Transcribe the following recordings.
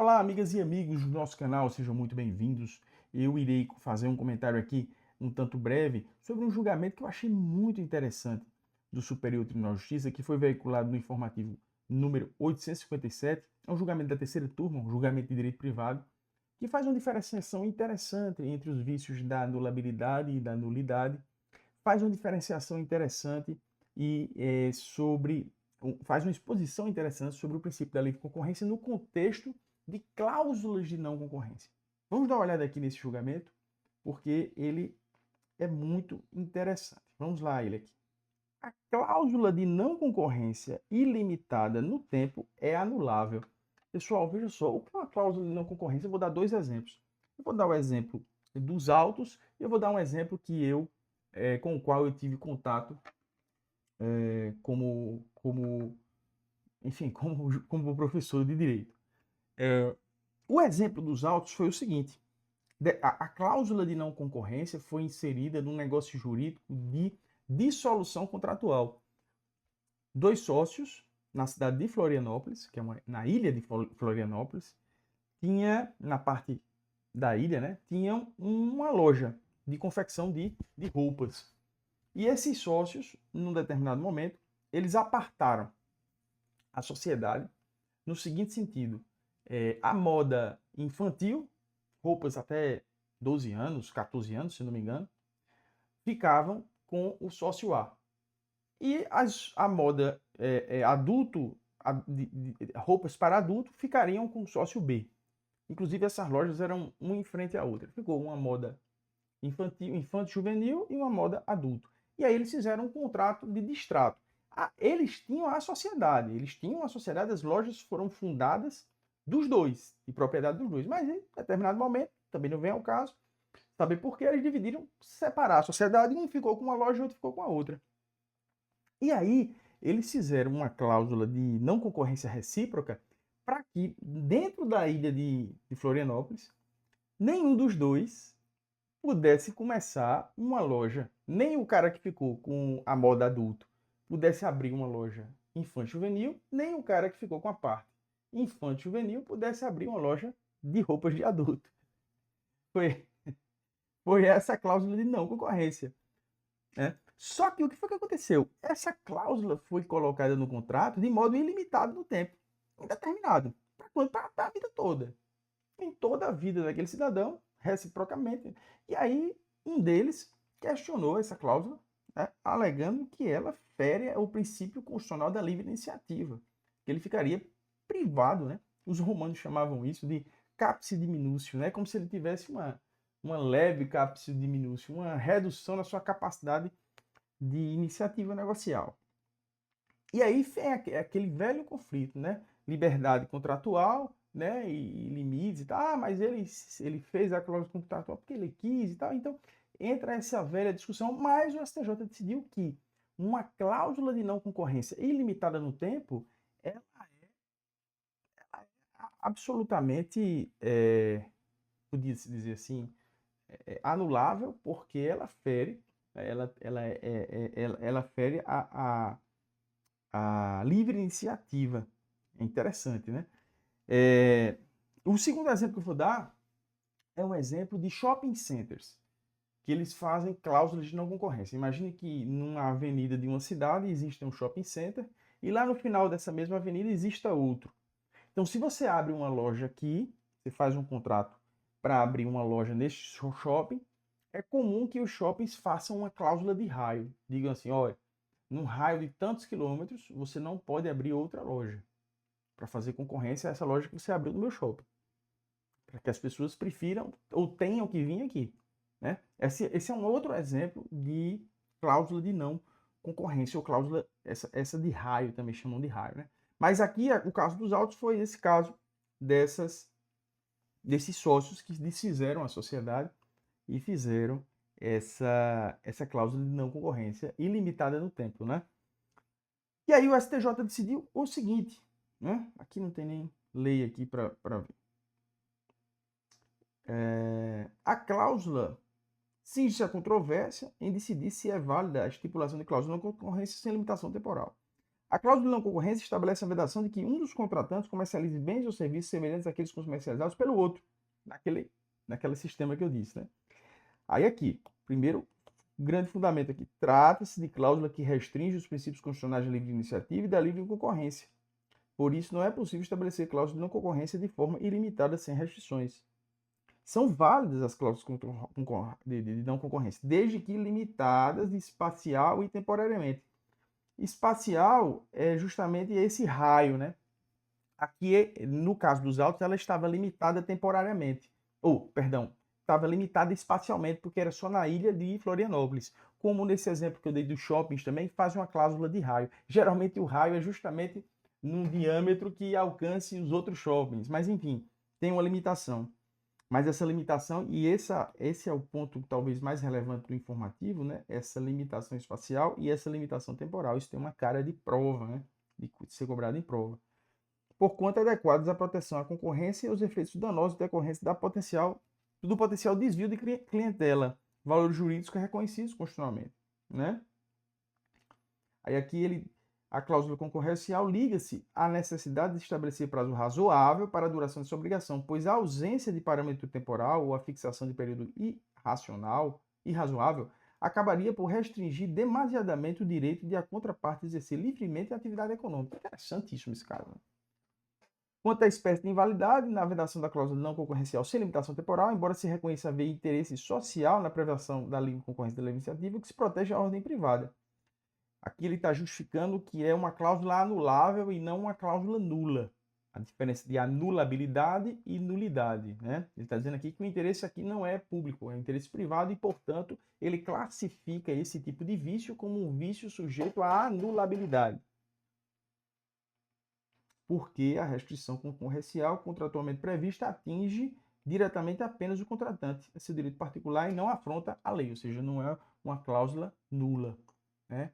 Olá, amigas e amigos do nosso canal, sejam muito bem-vindos. Eu irei fazer um comentário aqui um tanto breve sobre um julgamento que eu achei muito interessante do Superior Tribunal de Justiça, que foi veiculado no informativo número 857. É um julgamento da terceira turma, um julgamento de direito privado, que faz uma diferenciação interessante entre os vícios da anulabilidade e da nulidade, faz uma diferenciação interessante e faz uma exposição interessante sobre o princípio da livre concorrência no contexto de cláusulas de não concorrência. Vamos dar uma olhada aqui nesse julgamento, porque ele é muito interessante. Vamos lá, ele aqui. A cláusula de não concorrência ilimitada no tempo é anulável. Pessoal, veja só, o que é uma cláusula de não concorrência? Eu vou dar dois exemplos. Eu vou dar o exemplo dos autos e eu vou dar um exemplo com o qual eu tive contato enfim, como professor de direito. O exemplo dos autos foi o seguinte: a cláusula de não concorrência foi inserida num negócio jurídico de dissolução contratual. Dois sócios na cidade de Florianópolis, que é na ilha de Florianópolis, na parte da ilha, né, tinham uma loja de confecção de roupas. E esses sócios, num determinado momento, eles apartaram a sociedade no seguinte sentido: a moda infantil, roupas até 12 anos, 14 anos, se não me engano, ficavam com o sócio A. E a moda adulto, roupas para adulto, ficariam com o sócio B. Inclusive, essas lojas eram uma em frente à outra. Ficou uma moda infanto-juvenil e uma moda adulto. E aí eles fizeram um contrato de distrato. Eles tinham a sociedade, as lojas foram fundadas dos dois, de propriedade dos dois. Mas em determinado momento, também não vem ao caso, saber por que eles dividiram, separar a sociedade, um ficou com uma loja e outro ficou com a outra. E aí eles fizeram uma cláusula de não concorrência recíproca para que, dentro da ilha de Florianópolis, nenhum dos dois pudesse começar uma loja. Nem o cara que ficou com a moda adulto pudesse abrir uma loja infanto-juvenil, nem o cara que ficou com a parte infanto-juvenil pudesse abrir uma loja de roupas de adulto. Foi essa a cláusula de não concorrência, né? Só que o que foi que aconteceu? Essa cláusula foi colocada no contrato de modo ilimitado no tempo, indeterminado, para a vida toda. Em toda a vida daquele cidadão, reciprocamente. E aí, um deles questionou essa cláusula, né, alegando que ela fere o princípio constitucional da livre iniciativa, que ele ficaria privado, né? Os romanos chamavam isso de capsi diminutio, né? Como se ele tivesse uma leve capsi diminutio, uma redução na sua capacidade de iniciativa negocial. E aí é aquele velho conflito, né? Liberdade contratual, né? E limites e tal. Ah, mas ele fez a cláusula contratual porque ele quis e tal. Então, entra essa velha discussão, mas o STJ decidiu que uma cláusula de não concorrência ilimitada no tempo, ela é absolutamente, podia-se dizer assim, anulável, porque ela fere, ela fere a livre iniciativa. É interessante, né? O segundo exemplo que eu vou dar é um exemplo de shopping centers, que eles fazem cláusulas de não concorrência. Imagine que numa avenida de uma cidade existe um shopping center e lá no final dessa mesma avenida exista outro. Então, se você abre uma loja aqui, você faz um contrato para abrir uma loja neste shopping, é comum que os shoppings façam uma cláusula de raio. Digam assim, olha, num raio de tantos quilômetros, você não pode abrir outra loja para fazer concorrência a essa loja que você abriu no meu shopping. Para que as pessoas prefiram ou tenham que vir aqui, né? Esse é um outro exemplo de cláusula de não concorrência, ou cláusula, essa de raio, também chamam de raio, né? Mas aqui, o caso dos autos foi esse caso desses sócios que desfizeram a sociedade e fizeram essa cláusula de não concorrência ilimitada no tempo, né? E aí o STJ decidiu o seguinte, né? Aqui não tem nem lei aqui para ver. A cláusula cinge-se a controvérsia em decidir se é válida a estipulação de cláusula de não concorrência sem limitação temporal. A cláusula de não concorrência estabelece a vedação de que um dos contratantes comercialize bens ou serviços semelhantes àqueles comercializados pelo outro, naquele sistema que eu disse, né? Aí aqui, primeiro grande fundamento aqui, trata-se de cláusula que restringe os princípios constitucionais da livre iniciativa e da livre concorrência. Por isso, não é possível estabelecer cláusula de não concorrência de forma ilimitada sem restrições. São válidas as cláusulas de não concorrência, desde que limitadas espacial e temporariamente. Espacial é justamente esse raio, né? Aqui, no caso dos autos, ela estava limitada temporariamente. Perdão, estava limitada espacialmente, porque era só na ilha de Florianópolis. Como nesse exemplo que eu dei dos shoppings também, faz uma cláusula de raio. Geralmente o raio é justamente num diâmetro que alcance os outros shoppings. Mas enfim, tem uma limitação. Mas essa limitação, e esse é o ponto talvez mais relevante do informativo, né? Essa limitação espacial e essa limitação temporal. Isso tem uma cara de prova, né? De ser cobrado em prova. Por conta adequadas à proteção à concorrência e aos efeitos danosos decorrentes do potencial desvio de clientela, valores jurídicos reconhecidos constitucionalmente, né? Aí aqui a cláusula concorrencial liga-se à necessidade de estabelecer prazo razoável para a duração dessa obrigação, pois a ausência de parâmetro temporal ou a fixação de período irrazoável acabaria por restringir demasiadamente o direito de a contraparte exercer livremente a atividade econômica. Interessantíssimo esse caso. Quanto à espécie de invalidade, na vedação da cláusula não concorrencial sem limitação temporal, embora se reconheça haver interesse social na prevenção da livre concorrência da livre iniciativa, que se protege a ordem privada. Aqui ele está justificando que é uma cláusula anulável e não uma cláusula nula. A diferença de anulabilidade e nulidade, né? Ele está dizendo aqui que o interesse aqui não é público, é interesse privado e, portanto, ele classifica esse tipo de vício como um vício sujeito à anulabilidade. Porque a restrição concorrencial contratualmente prevista atinge diretamente apenas o contratante, esse direito particular, e não afronta a lei, ou seja, não é uma cláusula nula, né?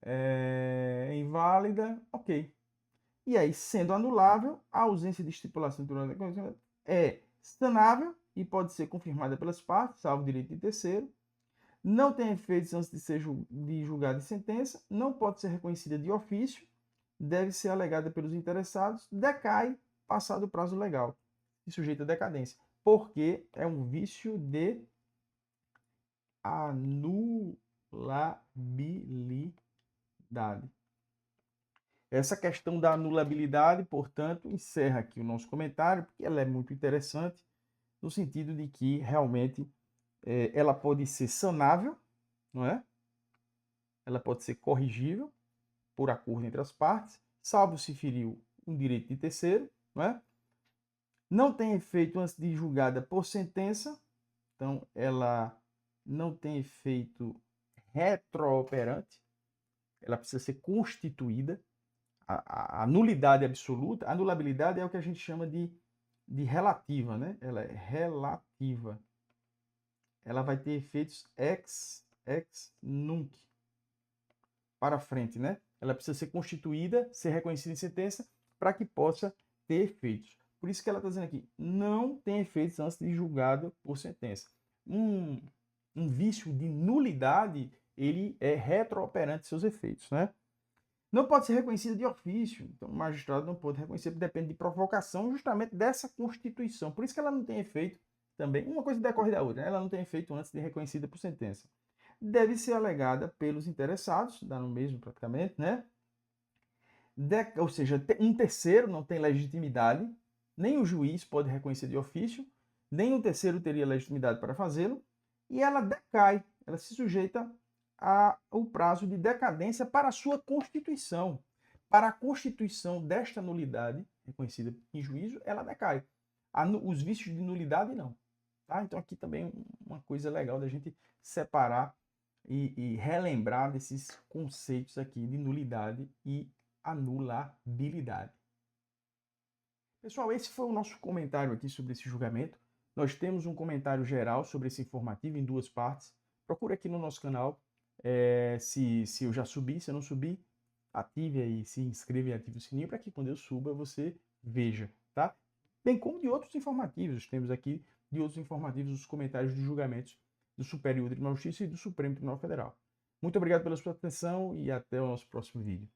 É inválida, ok. E aí, sendo anulável, a ausência de estipulação é sanável e pode ser confirmada pelas partes, salvo direito de terceiro, não tem efeitos antes de ser julgada em sentença, não pode ser reconhecida de ofício, deve ser alegada pelos interessados, decai passado o prazo legal e sujeita a decadência, porque é um vício de anulabilidade. Essa questão da anulabilidade, portanto, encerra aqui o nosso comentário, porque ela é muito interessante, no sentido de que realmente ela pode ser sanável, não é? Ela pode ser corrigível por acordo entre as partes, salvo se feriu um direito de terceiro, não é? Não tem efeito antes de julgada por sentença, então ela não tem efeito retrooperante, ela precisa ser constituída. A nulidade absoluta, a anulabilidade é o que a gente chama de relativa, né? Ela é relativa. Ela vai ter efeitos ex nunc, para frente, né? Ela precisa ser constituída, ser reconhecida em sentença, para que possa ter efeitos. Por isso que ela está dizendo aqui, não tem efeitos antes de julgado por sentença. Um vício de nulidade, ele é retrooperante seus efeitos, né? Não pode ser reconhecida de ofício. Então, o magistrado não pode reconhecer, depende de provocação justamente dessa Constituição. Por isso que ela não tem efeito também. Uma coisa decorre da outra, né? Ela não tem efeito antes de reconhecida por sentença. Deve ser alegada pelos interessados, dá no mesmo praticamente, né? Ou seja, um terceiro não tem legitimidade, nem o juiz pode reconhecer de ofício, nem o terceiro teria legitimidade para fazê-lo, e ela decai, ela se sujeita ao prazo de decadência para a sua constituição. Para a constituição desta nulidade, reconhecida em juízo, ela decai. Os vícios de nulidade, não. Tá? Então, aqui também uma coisa legal da gente separar e relembrar desses conceitos aqui de nulidade e anulabilidade. Pessoal, esse foi o nosso comentário aqui sobre esse julgamento. Nós temos um comentário geral sobre esse informativo em duas partes. Procure aqui no nosso canal. Se eu já subi, se eu não subi, ative aí, se inscreva e ative o sininho para que quando eu suba você veja, tá? Bem como de outros informativos. Temos aqui de outros informativos os comentários dos julgamentos do Superior Tribunal de Justiça e do Supremo Tribunal Federal. Muito obrigado pela sua atenção e até o nosso próximo vídeo.